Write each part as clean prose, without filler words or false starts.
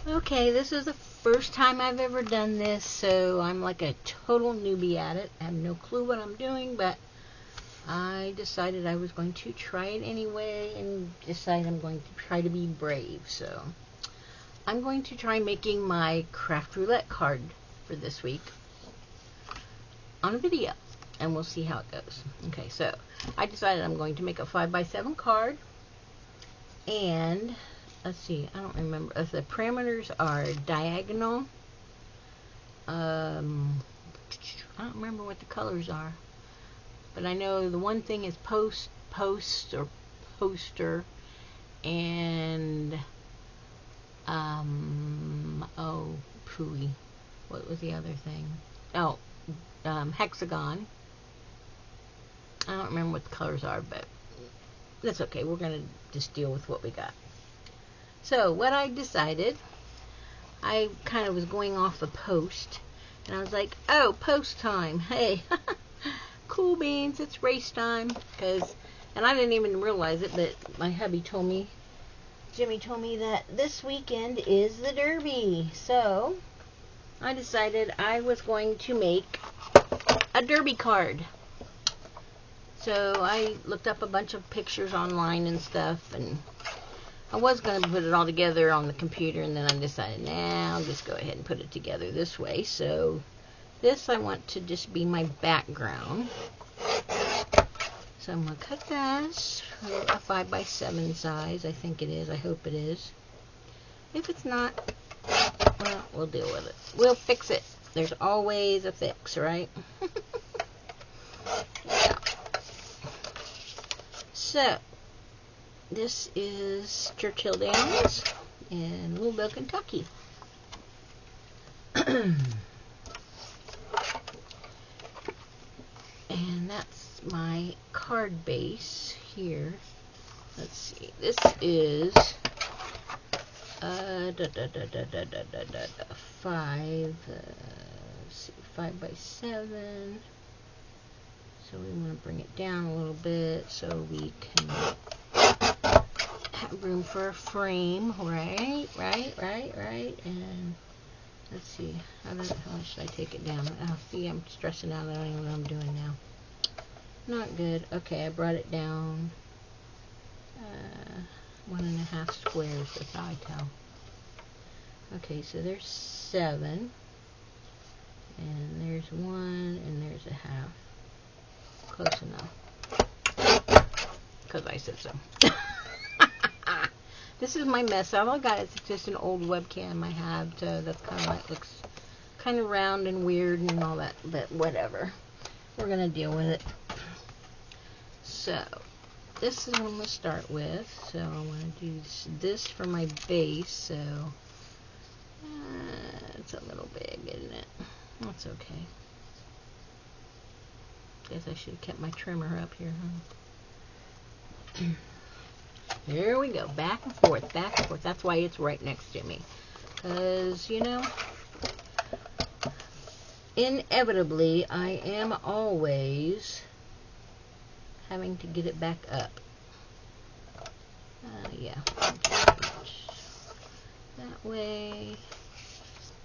Okay, this is the first time I've ever done this, so I'm like a total newbie at it. I have no clue what I'm doing, but I decided I was going to try it anyway and decide I'm going to try to be brave. So I'm going to try making my craft roulette card for this week on a video, and we'll see how it goes. Okay, so I decided I'm going to make a 5x7 card, and let's see, I don't remember. The parameters are diagonal. I don't remember what the colors are, but I know the one thing is post or poster, and oh pooey, what was the other thing? Oh, hexagon. I don't remember what the colors are, but that's okay. We're gonna just deal with what we got. So what I decided, I kind of was going off a post, and I was like, oh, post time. Hey, cool beans, it's race time. And I didn't even realize it, but my hubby told me, Jimmy told me that this weekend is the Derby. So I decided I was going to make a Derby card. So I looked up a bunch of pictures online and stuff, and I was going to put it all together on the computer, and then I decided, nah, I'll just go ahead and put it together this way. So this I want to just be my background. So I'm going to cut this a 5x7 size. I think it is. I hope it is. If it's not, well, we'll deal with it. We'll fix it. There's always a fix, right? Yeah. So this is Churchill Downs in Louisville, Kentucky. And that's my card base here. Let's see. This is 5x7. So we want to bring it down a little bit so we can have room for a frame, right, and let's see, how much should I take it down? Oh, see, I'm stressing out, I don't even know what I'm doing now. Not good. Okay, I brought it down 1.5 squares, that's how I tell. Okay, so there's 7, and there's 1, and there's a half. Close enough, because I said so. This is my mess. All I got is just an old webcam I have, so that's kind of like, looks kind of round and weird and all that, but whatever. We're going to deal with it. So this is what I'm going to start with. So I want to do this for my base, so it's a little big, isn't it? That's okay. Guess I should have kept my trimmer up here, huh? There we go. Back and forth, back and forth. That's why it's right next to me. Because, you know, inevitably, I am always having to get it back up. Yeah. That way.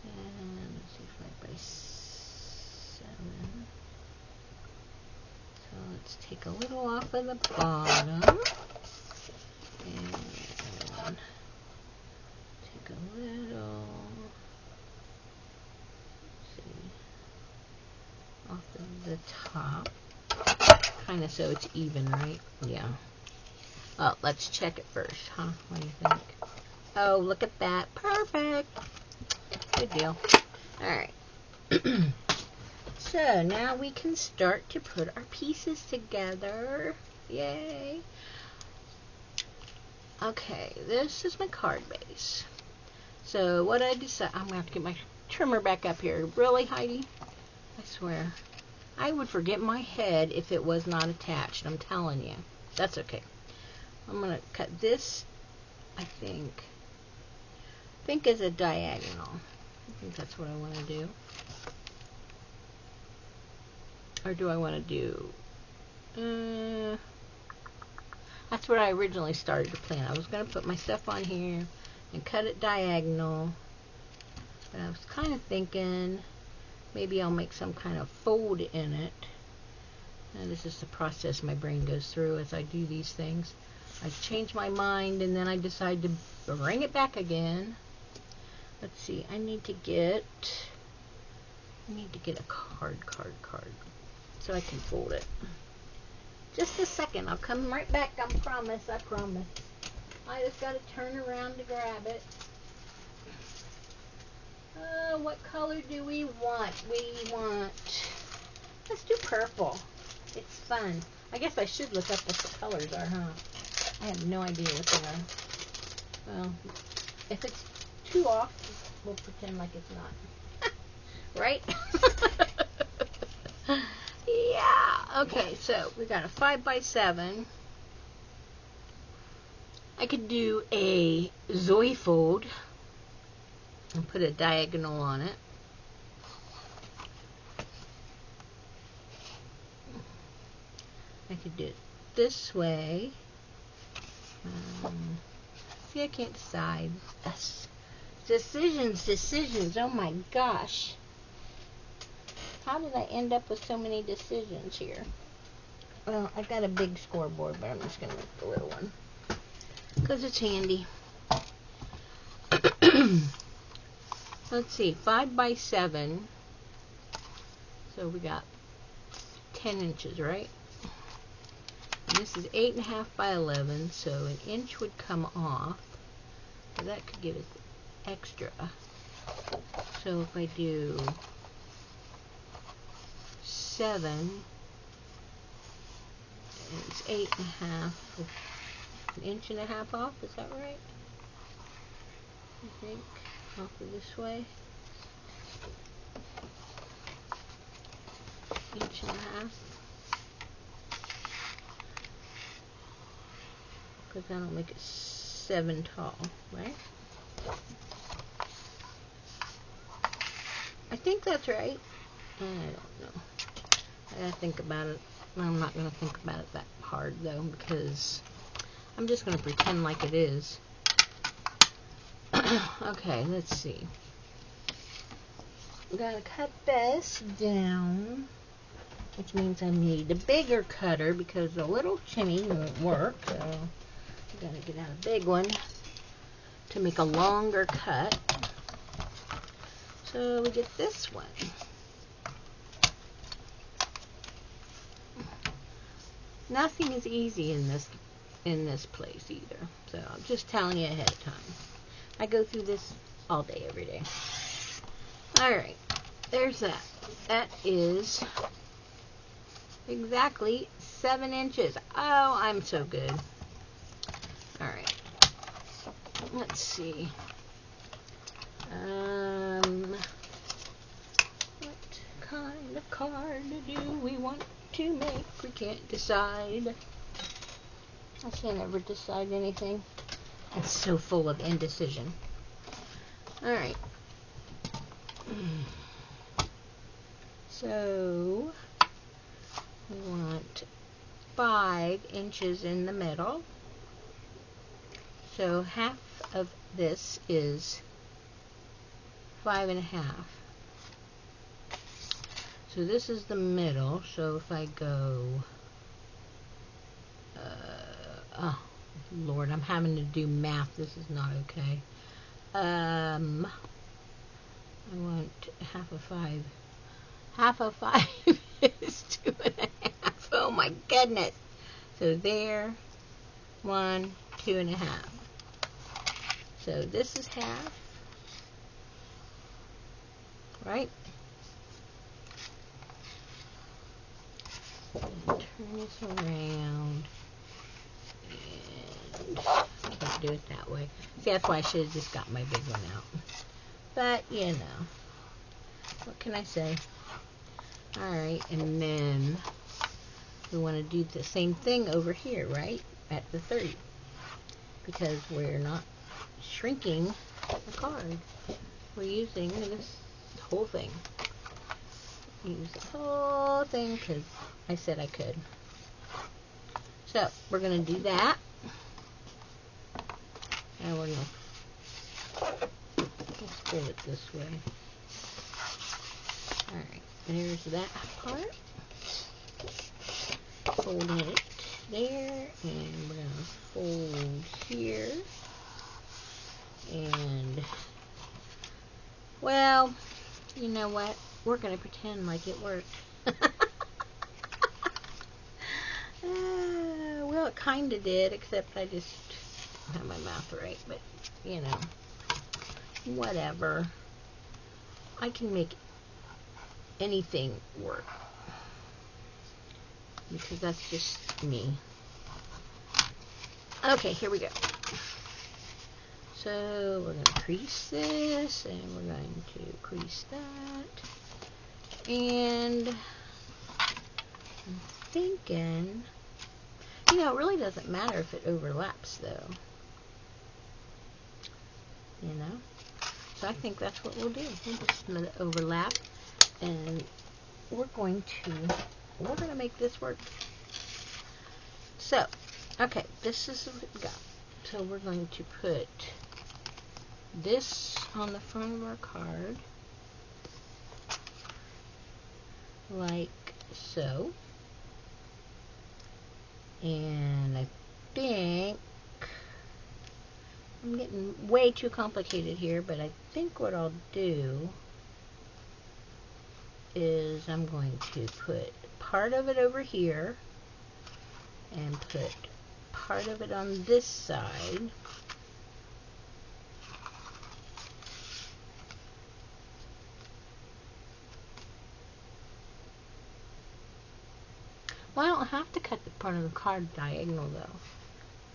And let's see, 5x7. So let's take a little off of the bottom. And take a little, let's see, off of the top. Kind of so it's even, right? Yeah. Well, let's check it first, huh? What do you think? Oh, look at that. Perfect. Good deal. Alright. So, now we can start to put our pieces together. Yay. Okay, this is my card base. So, what I decided, I'm going to have to get my trimmer back up here. Really, Heidi? I swear. I would forget my head if it was not attached. I'm telling you. That's okay. I'm going to cut this, I think as a diagonal. I think that's what I want to do. Or do I want to do... That's what I originally started to plan. I was going to put my stuff on here and cut it diagonal But I was kind of thinking maybe I'll make some kind of fold in it. Now, this is the process my brain goes through as I do these things. I change my mind and then I decide to bring it back again. Let's see, I need to get a card so I can fold it. Just a second, I'll come right back, I promise. I just gotta turn around to grab it. What color do we want? Let's do purple. It's fun. I guess I should look up what the colors are, huh? I have no idea what they are. Well, if it's too off, we'll pretend like it's not. Right? Yeah. Okay, so we got a 5x7. I could do a Zoe fold and put a diagonal on it. I could do it this way. See, I can't decide. Decisions. Oh my gosh. How did I end up with so many decisions here? Well, I've got a big scoreboard, but I'm just going to make the little one because it's handy. Let's see, 5x7. So we got 10 inches, right? And this is 8.5 by 11, so an inch would come off. So that could give us extra. So if I do 7, it's 8.5, an inch and a half off. Is that right? I think off of this way. Inch and a half. Because that'll make it 7 tall, right? I think that's right. I don't know. I gotta think about it. I'm not gonna think about it that hard though, because I'm just gonna pretend like it is. Okay, let's see. I'm gonna cut this down, which means I need a bigger cutter because the little chinny won't work. So I'm gonna get out a big one to make a longer cut. So we get this one. Nothing is easy in this place either. So I'm just telling you ahead of time. I go through this all day, every day. Alright, there's that. That is exactly 7 inches. Oh, I'm so good. Alright. Let's see. What kind of card do we want to make? We can't decide. I can't ever decide anything. I'm so full of indecision. Alright. So, we want 5 inches in the middle. So, half of this is 5.5. So, this is the middle. So, if I go... oh, Lord, I'm having to do math. This is not okay. I want half of 5. Half of 5 is 2.5. Oh my goodness. So there, 1, 2.5. So this is half, right? And turn this around. And I can't do it that way. See, that's why I should have just got my big one out. But, you know, what can I say? Alright, and then we want to do the same thing over here, right? At the 30. Because we're not shrinking the card. We're using this whole thing. Use the whole thing because I said I could. So, we're going to do that. And we're going to fold it this way. Alright, there's that part. Folding it there, and we're going to fold here. And, well, you know what? We're going to pretend like it worked. Well, it kind of did, except I just don't have my mouth right, but, you know, whatever. I can make anything work, because that's just me. Okay, here we go. So we're going to crease this, and we're going to crease that. And I'm thinking, you know, it really doesn't matter if it overlaps, though. You know? So I think that's what we'll do. We'll just let it overlap, and we're going to make this work. So, okay, this is what we got. So we're going to put this on the front of our card, like so. And I think I'm getting way too complicated here, but I think what I'll do is I'm going to put part of it over here and put part of it on this side. Well, I don't have to cut the part of the card diagonal, though.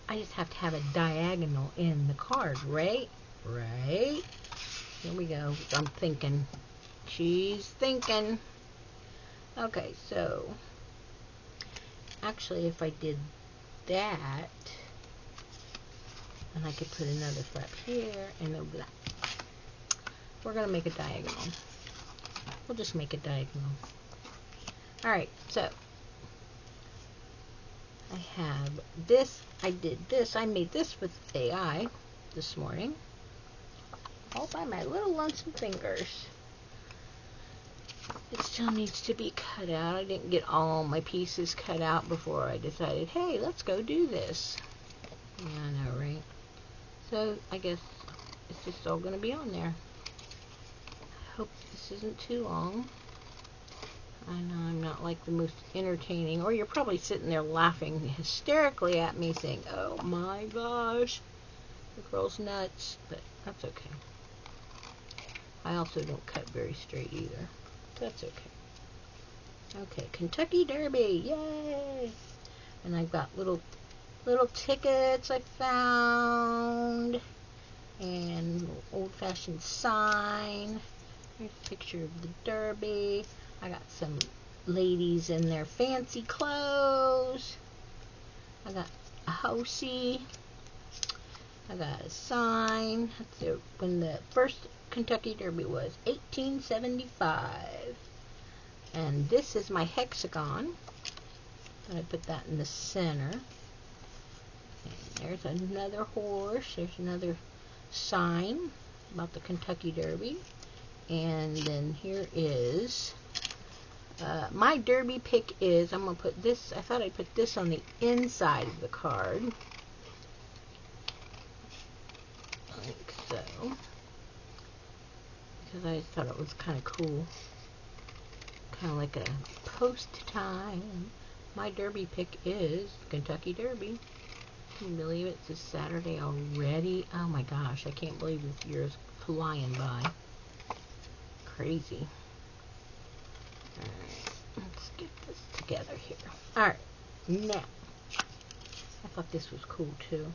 I just have to have a diagonal in the card, right? Right? Here we go. I'm thinking. She's thinking. Okay, so actually, if I did that, and I could put another flap here and a black. We're going to make a diagonal. We'll just make a diagonal. Alright, so I have this. I did this. I made this with AI this morning, all by my little lonesome fingers. It still needs to be cut out. I didn't get all my pieces cut out before I decided, hey, let's go do this. Yeah, I know, right? So I guess it's just all going to be on there. I hope this isn't too long. I know I'm not like the most entertaining, or you're probably sitting there laughing hysterically at me saying, oh my gosh, the girl's nuts, but that's okay. I also don't cut very straight either. That's okay. Okay, Kentucky Derby, yay! And I've got little tickets I found, and old-fashioned sign. Here's a picture of the Derby. I got some ladies in their fancy clothes. I got a horsey. I got a sign. That's when the first Kentucky Derby was, 1875. And this is my hexagon. I'm going to put that in the center. And there's another horse. There's another sign about the Kentucky Derby. And then here is my Derby pick is, I'm going to put this, I thought I'd put this on the inside of the card. Like so. Because I thought it was kind of cool. Kind of like a post time. My Derby pick is Kentucky Derby. Can you believe it? It's a Saturday already? Oh my gosh, I can't believe this year is flying by. Crazy. Alright, let's get this together here. Alright, now, I thought this was cool too.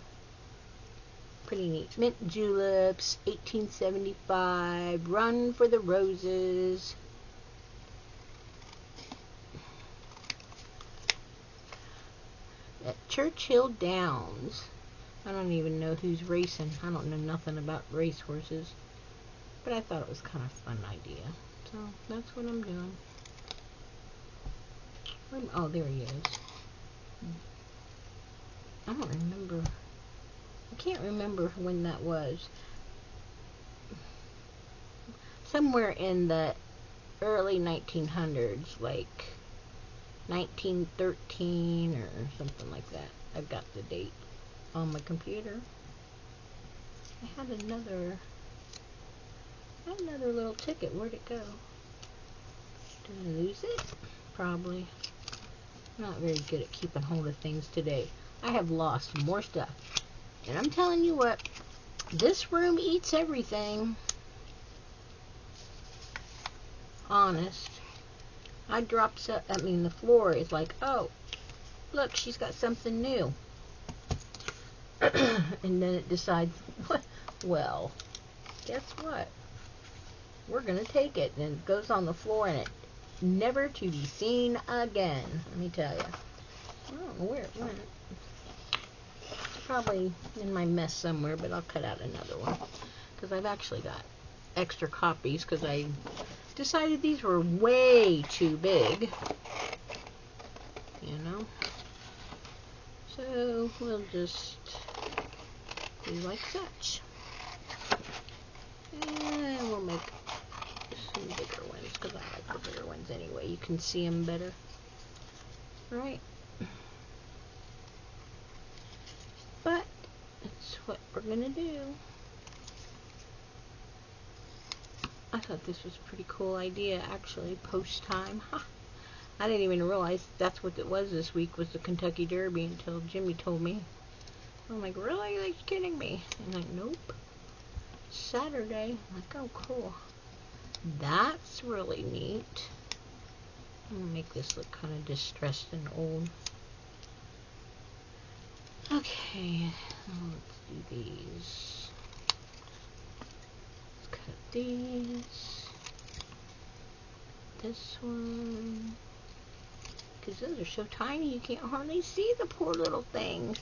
Pretty neat. Mint Juleps, 1875, Run for the Roses. At Churchill Downs. I don't even know who's racing. I don't know nothing about racehorses. But I thought it was kind of a fun idea. So, that's what I'm doing. Oh, there he is. I don't remember. I can't remember when that was. somewhere in the early 1900s, like 1913 or something like that. I've got the date on my computer. I had another little ticket. Where'd it go? Did I lose it? Probably. I'm not very good at keeping hold of things today. I have lost more stuff. And I'm telling you what, this room eats everything. Honest. I dropped some, the floor is like, oh, look, she's got something new. And then it decides, well, guess what? We're going to take it. And it goes on the floor and it never to be seen again. Let me tell you. I don't know where it went. Probably in my mess somewhere, but I'll cut out another one. Because I've actually got extra copies because I decided these were way too big. You know? So we'll just do like such. And we'll make some bigger ones because I like the bigger ones anyway. You can see them better. Right? But that's what we're going to do. I thought this was a pretty cool idea, actually. Post time. I didn't even realize that's what it was this week, was the Kentucky Derby, until Jimmy told me. I'm like, really? Are you kidding me? I'm like, nope. Saturday. I'm like, oh, cool. That's really neat. I'm going to make this look kind of distressed and old. Okay, let's do these. Let's cut these. This one. Because those are so tiny you can't hardly see the poor little things.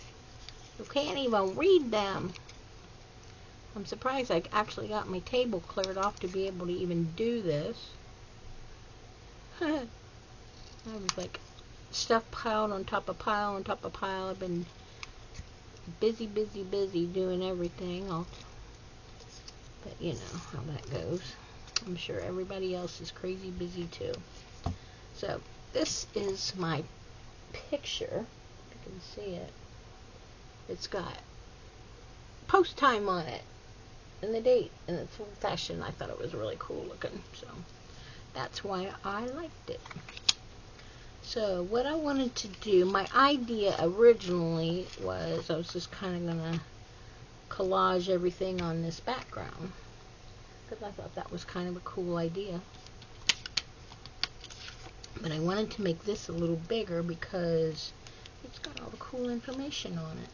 You can't even read them. I'm surprised I actually got my table cleared off to be able to even do this. I was like stuff piled on top of pile on top of pile. I've been busy doing everything. But you know how that goes. I'm sure everybody else is crazy busy too. So this is my picture. You can see it. It's got post time on it and the date, and it's old fashioned. I thought it was really cool looking, so that's why I liked it. So what I wanted to do, my idea originally was I was just kind of gonna collage everything on this background because I thought that was kind of a cool idea. But I wanted to make this a little bigger because it's got all the cool information on it,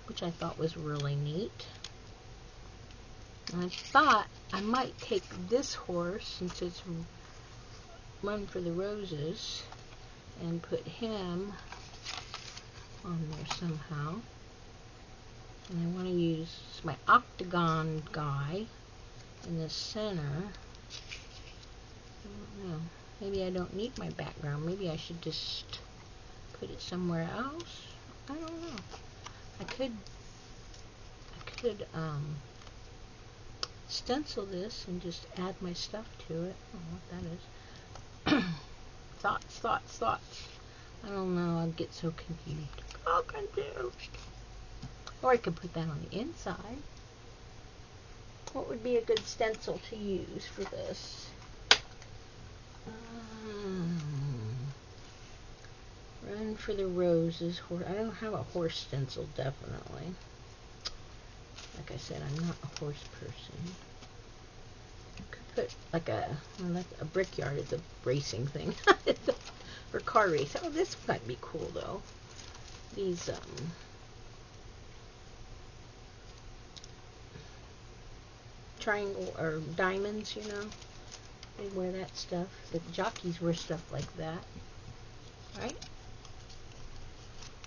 which I thought was really neat. And I thought I might take this horse, since it's Run for the Roses, and put him on there somehow. And I want to use my octagon guy in the center. I don't know. Maybe I don't need my background. Maybe I should just put it somewhere else. I don't know. I could stencil this and just add my stuff to it. I don't know what that is. Thoughts. I don't know. I'd get so confused. Oh, confused. Or I could put that on the inside. What would be a good stencil to use for this? Run for the Roses. I don't have a horse stencil, definitely. Like I said, I'm not a horse person. I could put like a brickyard is a racing thing. For car race. Oh, this might be cool though. These triangle or diamonds, you know. They wear that stuff. The jockeys wear stuff like that. Right?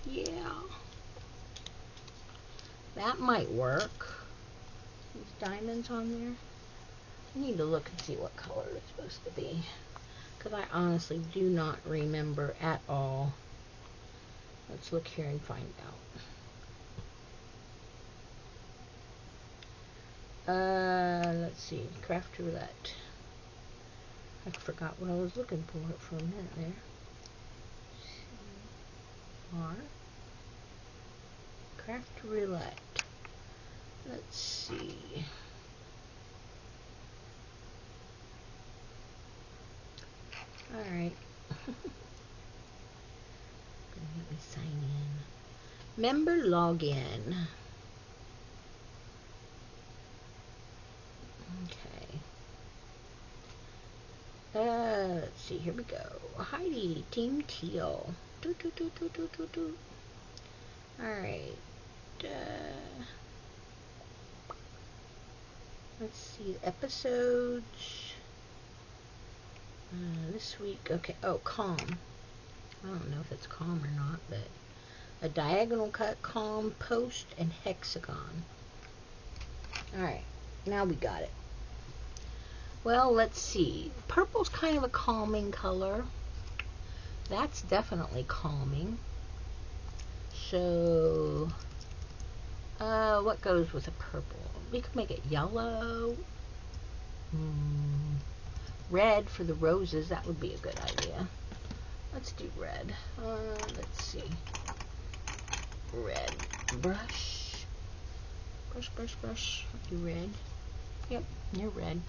Yeah. That might work. These diamonds on there. I need to look and see what color it's supposed to be. Because I honestly do not remember at all. Let's look here and find out. Let's see, craft roulette. I forgot what I was looking for a minute there. R. Craft roulette. Let's see. Alright. Let me sign in. Member login. Okay. Let's see. Here we go. Heidi, Team Teal. Alright. Let's see. Episodes. This week. Okay. Oh, calm. I don't know if it's calm or not, but a diagonal cut, calm, post, and hexagon. Alright. Now we got it. Well, let's see. Purple's kind of a calming color. That's definitely calming. So, what goes with a purple? We could make it yellow. Red for the roses. That would be a good idea. Let's do red. Let's see. Red. Brush. Brush. Do red. Yep, you're red.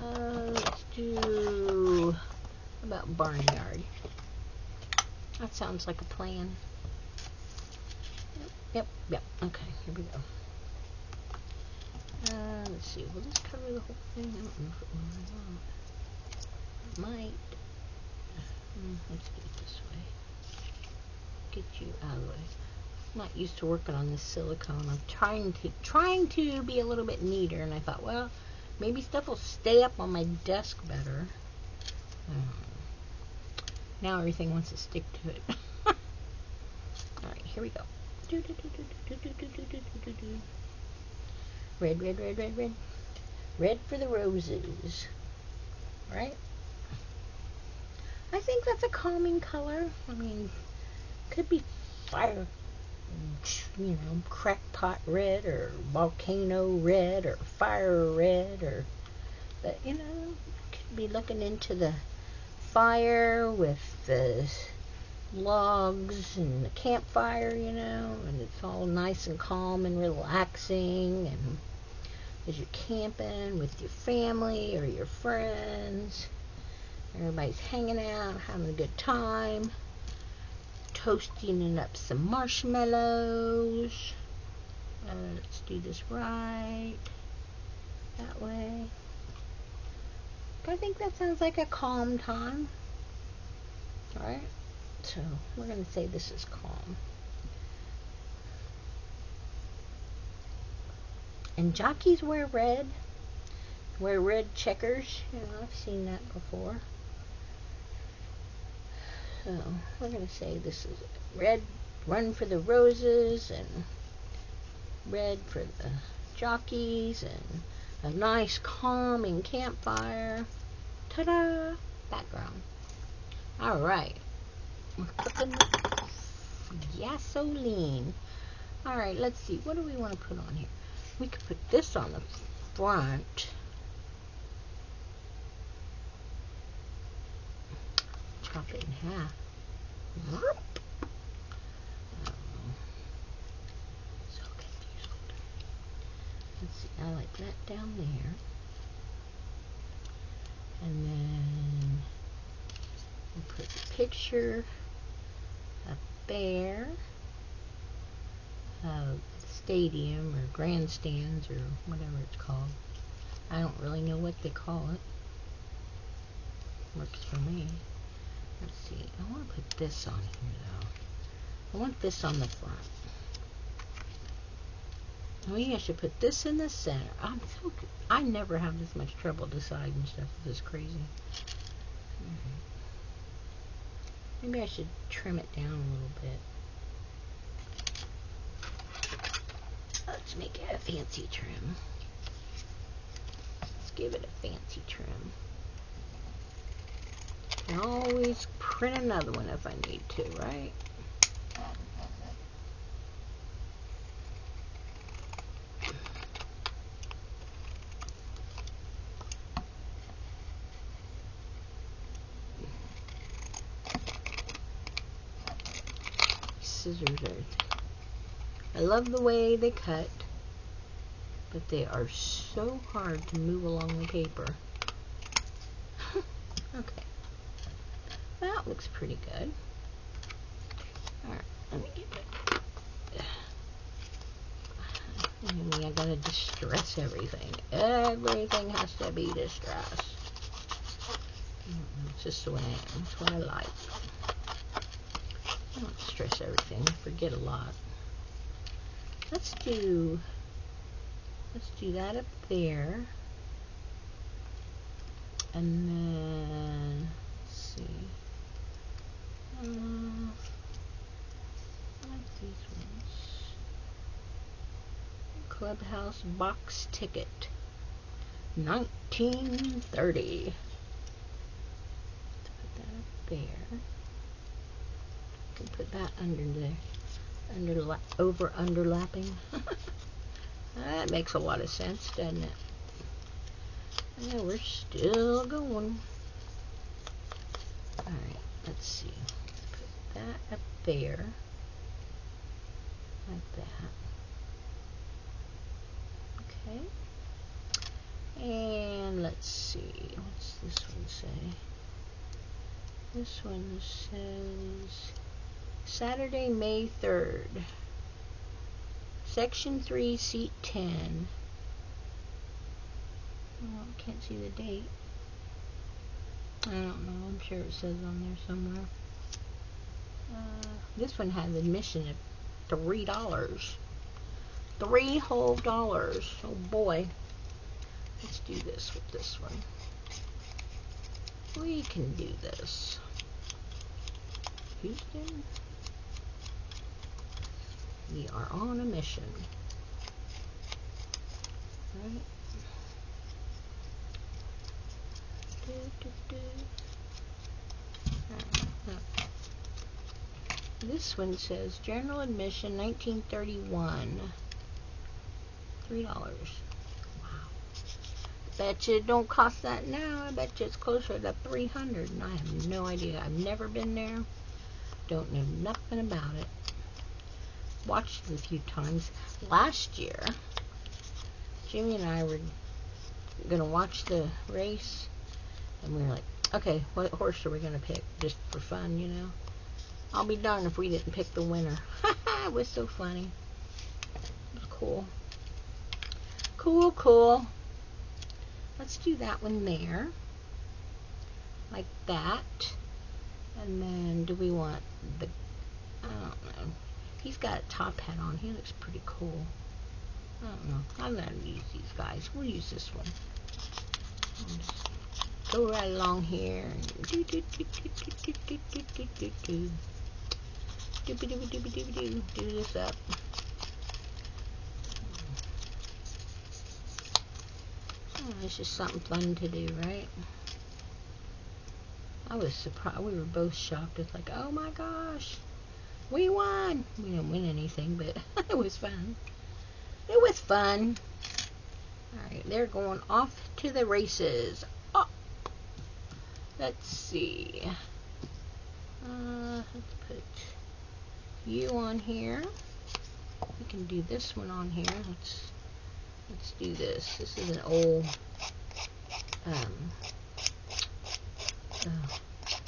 Let's do about barnyard. That sounds like a plan. Yep. Okay, here we go. Let's see. Will this cover the whole thing? I don't know if it will or not. It might. Let's do it this way. Get you out of the way. I'm not used to working on this silicone. I'm trying to be a little bit neater, and I thought, well, maybe stuff will stay up on my desk better. Now everything wants to stick to it. Alright, here we go. Red. Red for the roses. Right? I think that's a calming color. I mean, could be fire, crackpot red, or volcano red, or fire red, or, but, could be looking into the fire with the logs and the campfire, and it's all nice and calm and relaxing, and as you're camping with your family or your friends, everybody's hanging out, having a good time, toasting up some marshmallows. Let's do this right, that way. I think that sounds like a calm time. Alright, so we're going to say this is calm. And jockeys wear red checkers. I've seen that before. So we're going to say this is red, run for the roses, and red for the jockeys, and a nice calming campfire. Ta-da! Background. Alright. We're cooking with gasoline. Alright, let's see. What do we want to put on here? We could put this on the front. Chop it in half. So confused. Let's see. I like that down there. And then we'll put a picture up there of the stadium or grandstands or whatever it's called. I don't really know what they call it. Works for me. Let's see. I want to put this on here though. I want this on the front. Maybe I should put this in the center. I never have this much trouble deciding stuff. This is crazy. Maybe I should trim it down a little bit. Let's make it a fancy trim. Let's give it a fancy trim. And always print another one if I need to, right? scissors are... I love the way they cut, but they are so hard to move along the paper. Okay. That looks pretty good. Alright, let me get it. I gotta distress everything. Everything has to be distressed. It's just the way I am. It's what I like. I don't stress everything. Forget a lot. Let's do that up there. And then, let's see. I like these ones. Clubhouse box ticket. 1930. Let's put that up there. I can put that under there. Underlapping. That makes a lot of sense, doesn't it? Yeah, we're still going. Alright, let's see. Put that up there. Like that. Okay. And let's see. What's this one say? This one says Saturday, May 3rd. Section 3, Seat 10. Well, I can't see the date. I don't know. I'm sure it says on there somewhere. This one has admission of $3. $3 whole dollars. Oh boy. Let's do this with this one. We can do this. Houston. We are on a mission. Right? This one says general admission 1931. $3. Wow. Bet you it don't cost that now. I bet you it's closer to 300, and I have no idea. I've never been there. Don't know nothing about it. Watched it a few times. Last year, Jimmy and I were gonna watch the race, and we were like, okay, what horse are we gonna pick? Just for fun, you know? I'll be darned if we didn't pick the winner. It was so funny. It was cool. Cool, cool. Let's do that one there. Like that. And then, do we want the... I don't know. He's got a top hat on. He looks pretty cool. I don't know. I'm not going to use these guys. We'll use this one. I'll just go right along here. Do this up. Oh, it's just something fun to do, right? I was surprised. We were both shocked. It's like, oh my gosh, we won. We didn't win anything, but it was fun. It was fun. Alright, they're going off to the races. Oh, let's see. Let's put you on here. We can do this one on here. Let's do this. This is an old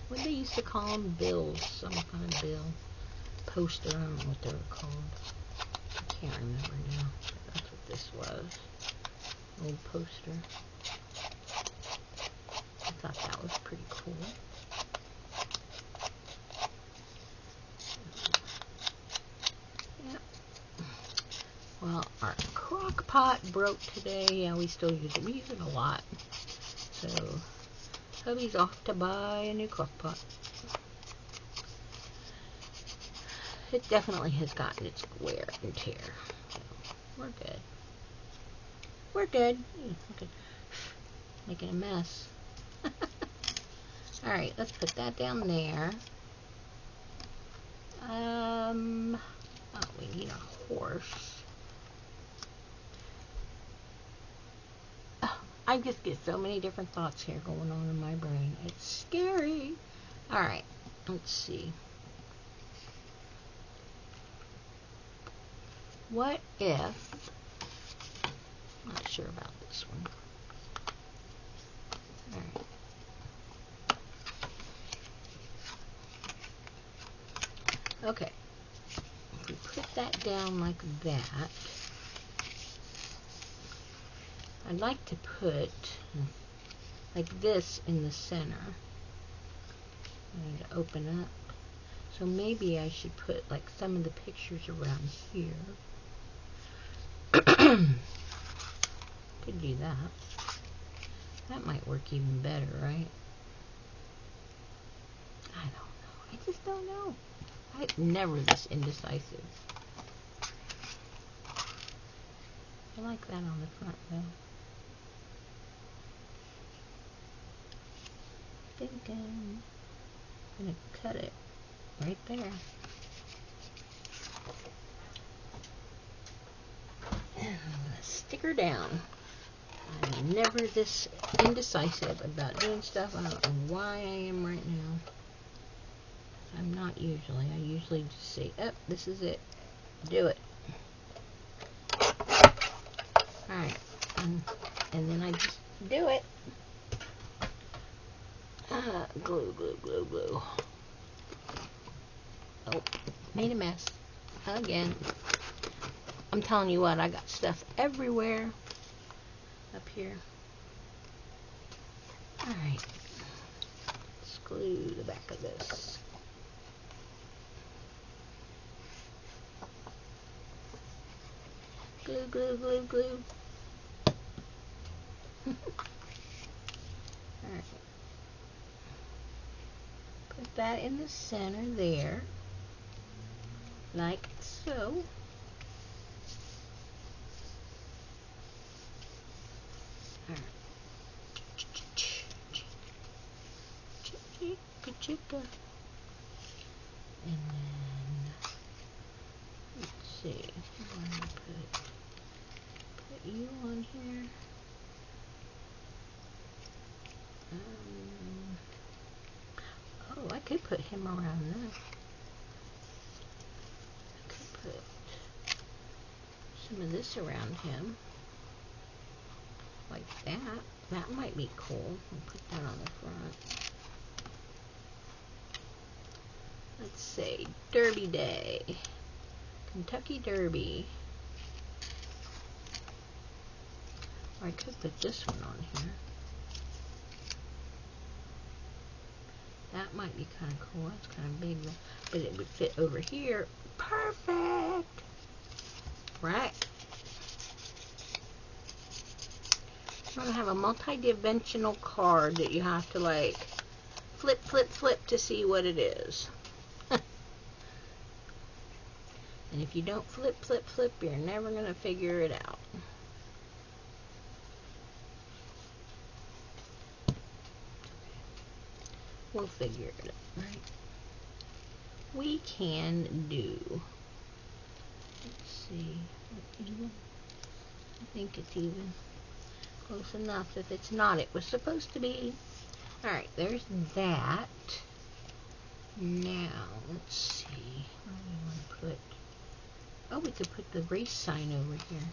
what they used to call them, bills, some kind of bill, poster. I don't know what they were called. I can't remember now. But that's what this was. Old poster. I thought that was pretty cool. Well, our crock pot broke today. Yeah, we still use it. We use it a lot. So, hubby's off to buy a new crock pot. It definitely has gotten its wear and tear. So, we're good. We're good. Look at making a mess. Alright, let's put that down there. Oh, we need a horse. I just get so many different thoughts here going on in my brain. It's scary. Alright, let's see. what if, not sure about this one. Alright. Okay. If we put that down like that, I'd like to put like this in the center. And open up. So maybe I should put like some of the pictures around here. Could do that. That might work even better, right? I don't know. I just don't know. I'm never this indecisive. I like that on the front though. Thinking I'm gonna cut it right there. And I'm gonna stick her down. I'm never this indecisive about doing stuff. I don't know why I am right now. I'm not usually. I usually just say, oh, this is it. Do it. Alright. And then I just do it. Glue, glue, glue, glue. Oh, made a mess. Again. I'm telling you what, I got stuff everywhere up here. Alright. Let's glue the back of this. Glue, glue, glue, glue. Alright. Put that in the center there. Like so. Alright. Chicka. And then let's see. I'm gonna put you on here. Oh, I could put him around there. I could put some of this around him. Like that. That might be cool. I'll put that on the front. Let's say Derby Day. Kentucky Derby. Or I could put this one on here. That might be kind of cool. That's kind of big, but it would fit over here. Perfect! Right? I'm going to have a multi-dimensional card that you have to like flip, flip, flip to see what it is. And if you don't flip, flip, flip, you're never going to figure it out. We'll figure it out, right? We can do. Let's see. Even? I think it's even. Close enough. If it's not, it was supposed to be. Alright, there's that. Now, let's see. Where do we want to put? Oh, we could put the race sign over here.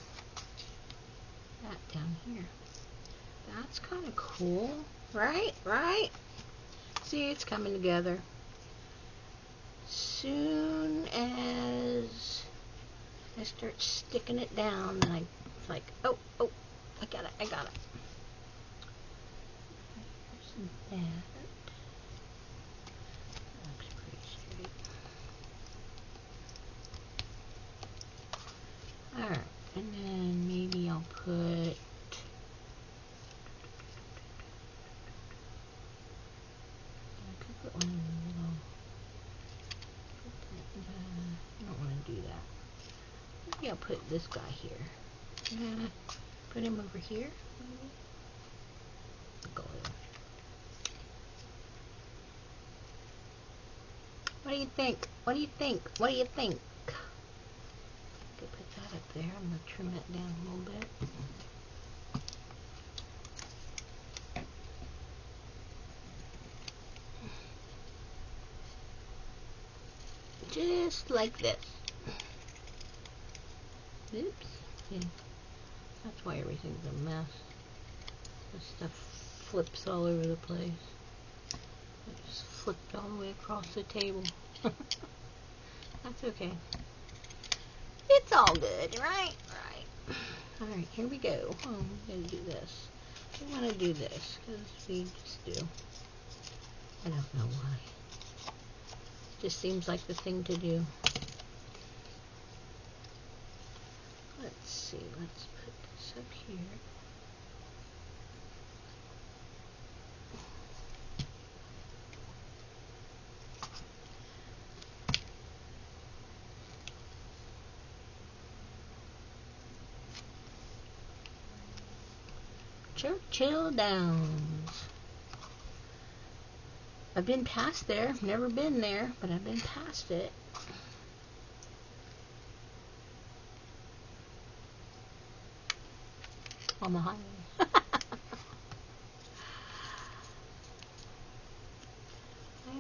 That down here. That's kind of cool. Right? Right? See, it's coming together. Soon as I start sticking it down, then it's like, oh, I got it. Here's that. Looks pretty straight. Alright, and then maybe I'll put one in the middle. I don't want to do that. Maybe I'll put this guy here. Put him over here. Glue. What do you think? What do you think? What do you think? I could put that up there. I'm going to trim it down a little bit. Just like this. Oops. Yeah. That's why everything's a mess. This stuff flips all over the place. It just flipped all the way across the table. That's okay. It's all good, right? Right. Alright, here we go. Oh, we're going to do this. We want to do this, because we just do. I don't know why. Just seems like the thing to do. Let's see, let's put this up here. Churchill Downs. I've been past there. Never been there, but I've been past it. On the highway. I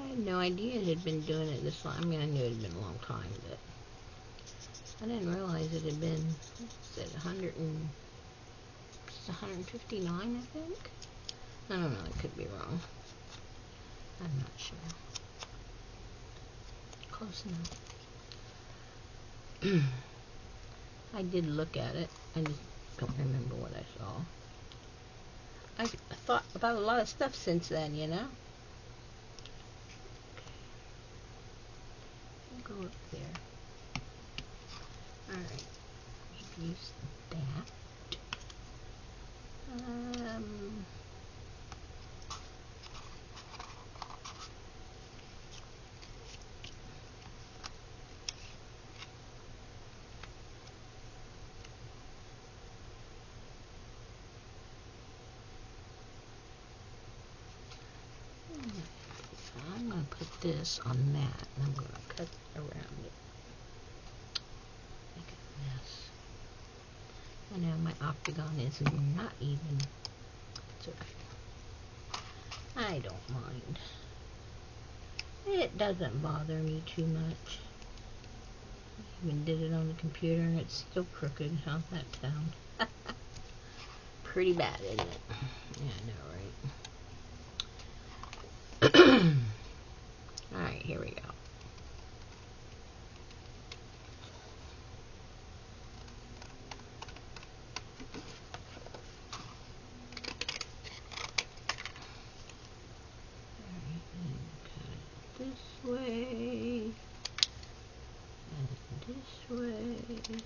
had no idea it had been doing it this long. I mean, I knew it had been a long time, but I didn't realize it had been, what's it, 159, I think? I don't know, I could be wrong. I'm not sure. Close enough. I did look at it. I just don't remember what I saw. I thought about a lot of stuff since then, you know? Okay. Go up there. Alright. Use that. I'm going to put this on that, and I'm going to cut around it. Make a mess. I know my octagon is not even. It's okay. I don't mind. It doesn't bother me too much. I even did it on the computer, and it's still crooked. How's that sound? Pretty bad, isn't it? Yeah, I know, right? Alright, here we go. Alright, and cut it this way, and this way, and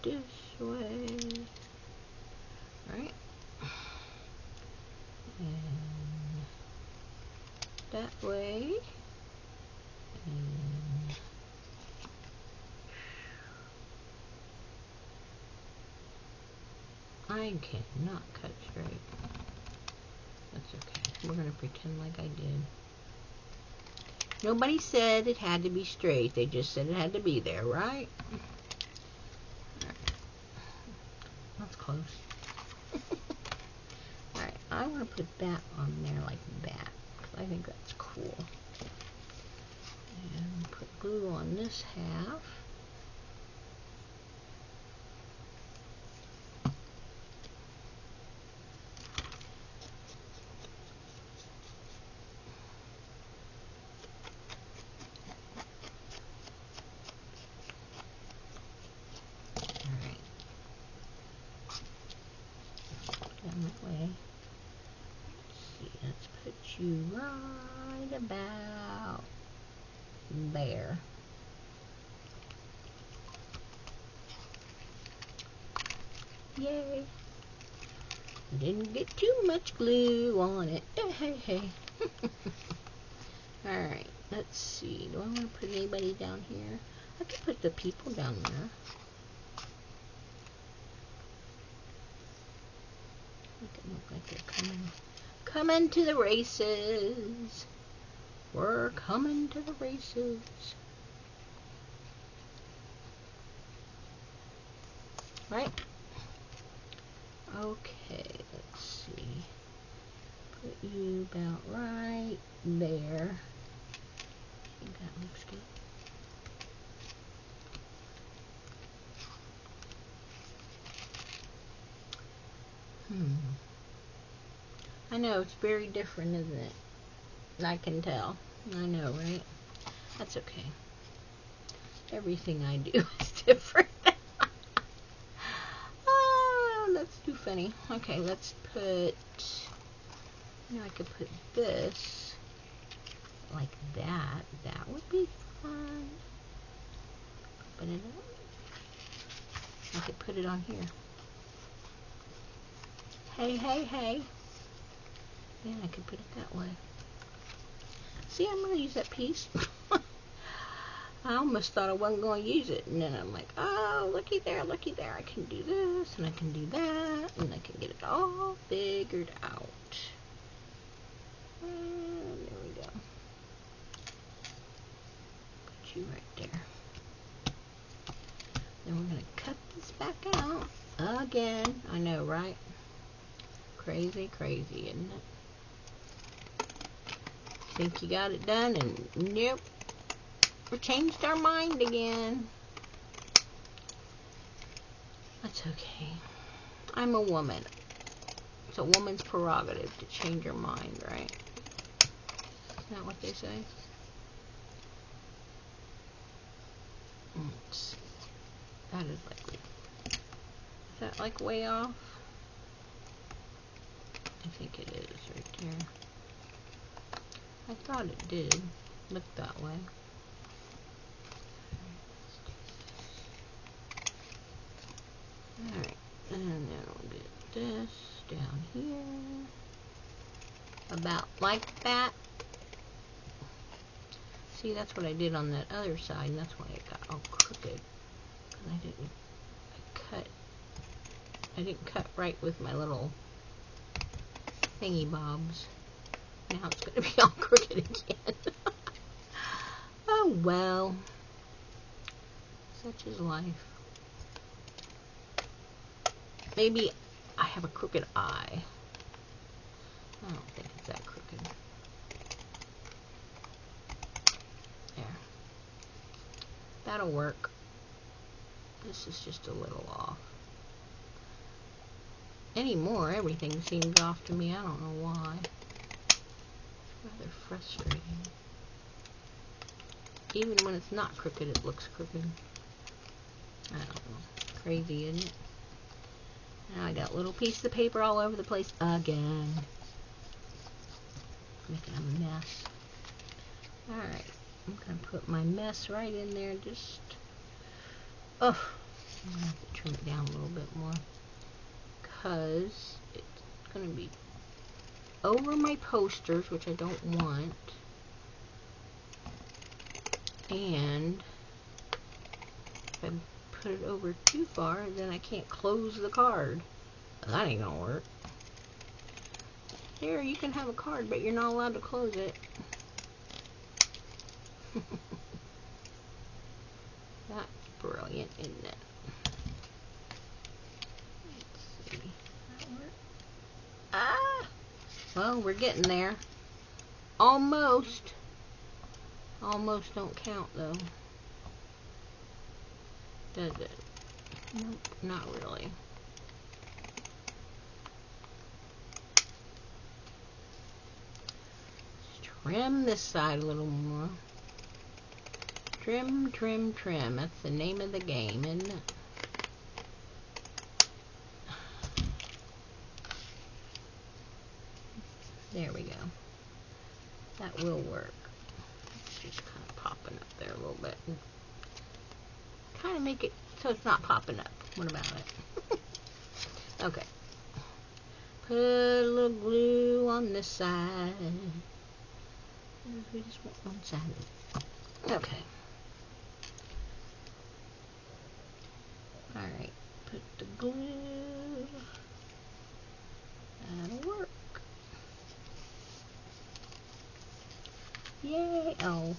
this way. Alright. And that way. And I cannot cut straight. That's okay. We're going to pretend like I did. Nobody said it had to be straight. They just said it had to be there, right? That's close. Alright, I want to put that on there like that, because I think that's cool. And put glue on this half. Alright. Down that way. Let's see, let's put you right about there. Yay! Didn't get too much glue on it. Hey, hey. Alright, let's see. Do I want to put anybody down here? I could put the people down there. Make it look like they're coming to the races. We're coming to the races. Right? Okay, let's see. Put you about right there. I think that looks good. I know, it's very different, isn't it? I can tell. I know, right? That's okay. Everything I do is different. Oh, that's too funny. Okay, let's put... I could put this like that. That would be fun. Open it up. I could put it on here. Hey, hey, hey. Yeah, I could put it that way. See, I'm going to use that piece. I almost thought I wasn't going to use it. And then I'm like, oh, looky there, looky there. I can do this, and I can do that, and I can get it all figured out. And there we go. Put you right there. Then we're going to cut this back out again. I know, right? Crazy, crazy, isn't it? Think you got it done, and nope. We changed our mind again. That's okay. I'm a woman. It's a woman's prerogative to change her mind, right? Isn't that what they say? Let's see. That is that like way off? I think it is right there. I thought it did look that way. Alright, and then we'll get this down here. About like that. See, that's what I did on that other side, and that's why it got all crooked. I didn't cut right with my little thingy bobs. Now it's going to be all crooked again. Oh well. Such is life. Maybe I have a crooked eye. I don't think it's that crooked. There. That'll work. This is just a little off. Anymore, everything seems off to me. I don't know why. It's rather frustrating. Even when it's not crooked, it looks crooked. I don't know. Crazy, isn't it? Now I got little pieces of paper all over the place again. Making a mess. Alright. I'm going to put my mess right in there. Just... oh, I'm going to have to trim it down a little bit more. Because it's going to be over my posters, which I don't want. And if I put it over too far, then I can't close the card. That ain't gonna work. Here, you can have a card, but you're not allowed to close it. That's brilliant, isn't it? Let's see. That work? Ah! Well, we're getting there. Almost. Almost don't count, though. Does it? Nope, not really. Let's trim this side a little more. Trim, trim, trim. That's the name of the game, isn't it? There we go. That will work. It's just kind of popping up there a little bit. Kind of make it so it's not popping up. What about it? Okay. Put a little glue on this side. We just want one side. Okay. Alright. Put the glue. That'll work. Yay! Oh.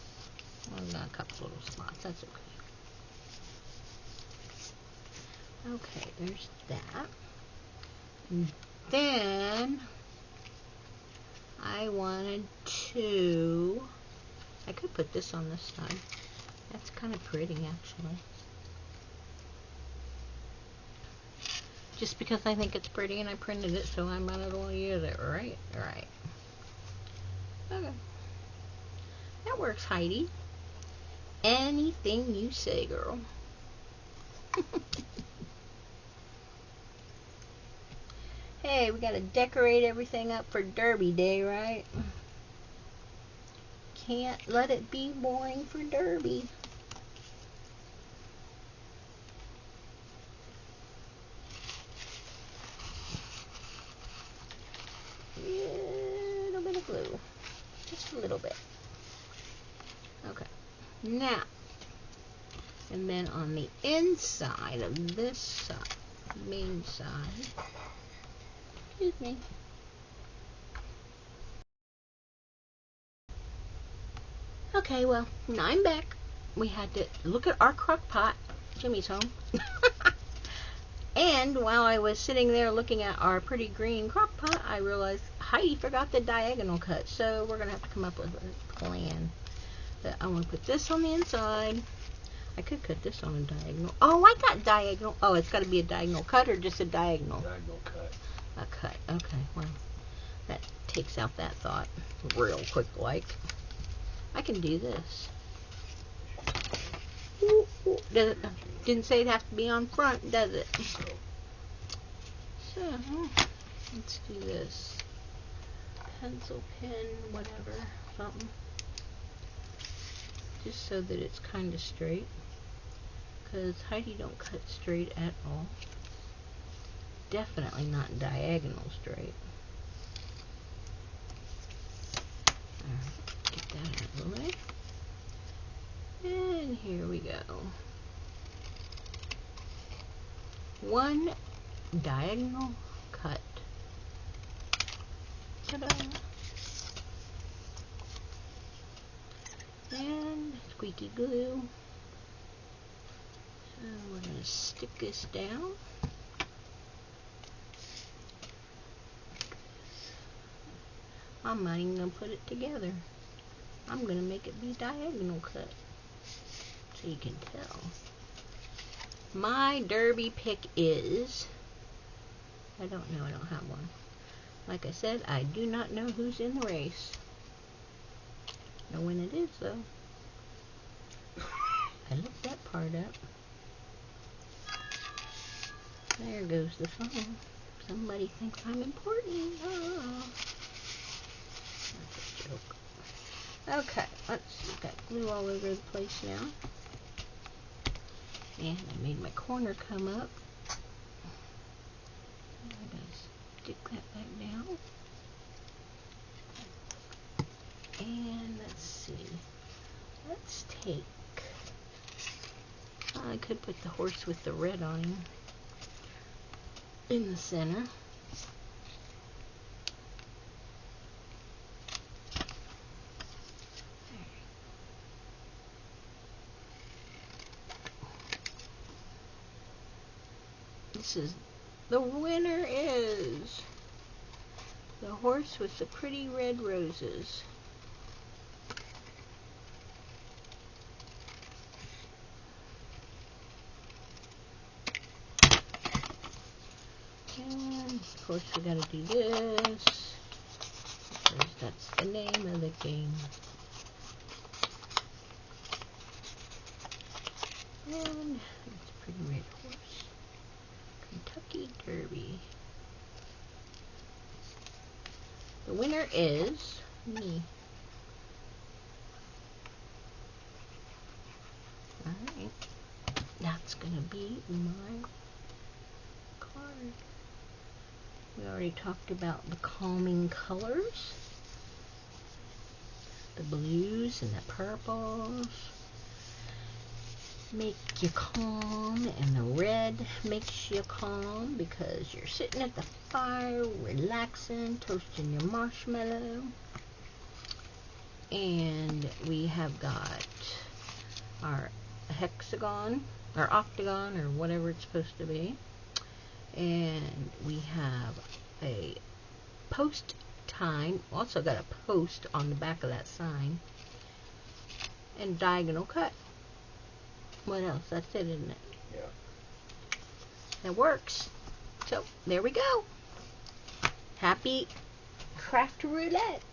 I've got a couple little spots. That's okay. Okay, there's that. And then I wanted to... I could put this on this side. That's kind of pretty, actually. just because I think it's pretty and I printed it, so I might as well use it, right? Right. Okay. That works, Heidi. Anything you say, girl. Hey, we gotta decorate everything up for Derby Day, right? Can't let it be boring for Derby. Little bit of glue. Just a little bit. Okay. Now, and then on the inside of this side, main side, excuse me. Okay, well, now I'm back. We had to look at our crock pot. Jimmy's home. And while I was sitting there looking at our pretty green crock pot, I realized Heidi forgot the diagonal cut. So we're going to have to come up with a plan. But I want to put this on the inside. I could cut this on a diagonal. Oh, I got diagonal. Oh, it's got to be a diagonal cut or just a diagonal? Diagonal cut. A cut. Okay, well, that takes out that thought real quick like. I can do this. Ooh, ooh. Didn't say it have to be on front, does it? So, let's do this. Pencil, pen, whatever, something. Just so that it's kind of straight. Because Heidi don't cut straight at all. Definitely not diagonal straight. Alright, get that out of the way. And here we go. One diagonal cut. Ta-da! And squeaky glue. So we're going to stick this down. I'm not even going to put it together. I'm going to make it be diagonal cut. So you can tell. My Derby pick is... I don't know, I don't have one. Like I said, I do not know who's in the race. Know when it is, though. I looked that part up. There goes the phone. Somebody thinks I'm important. Oh. That's a joke. Okay, let's see. Got glue all over the place now. And I made my corner come up. I'm going to stick that back down. And let's see. Let's take... I could put the horse with the red on him in the center. This is... The winner is the horse with the pretty red roses. And of course we gotta do this, because that's the name of the game. And it's a pretty red horse. Kentucky Derby. The winner is me. Alright. That's gonna be my card. We already talked about the calming colors. The blues and the purples make you calm, and the red makes you calm because you're sitting at the fire, relaxing, toasting your marshmallow. And we have got our hexagon, or octagon, or whatever it's supposed to be. And we have a post time, also got a post on the back of that sign, and diagonal cut. What else? That's it, isn't it? Yeah. That works. So there we go. Happy craft roulette.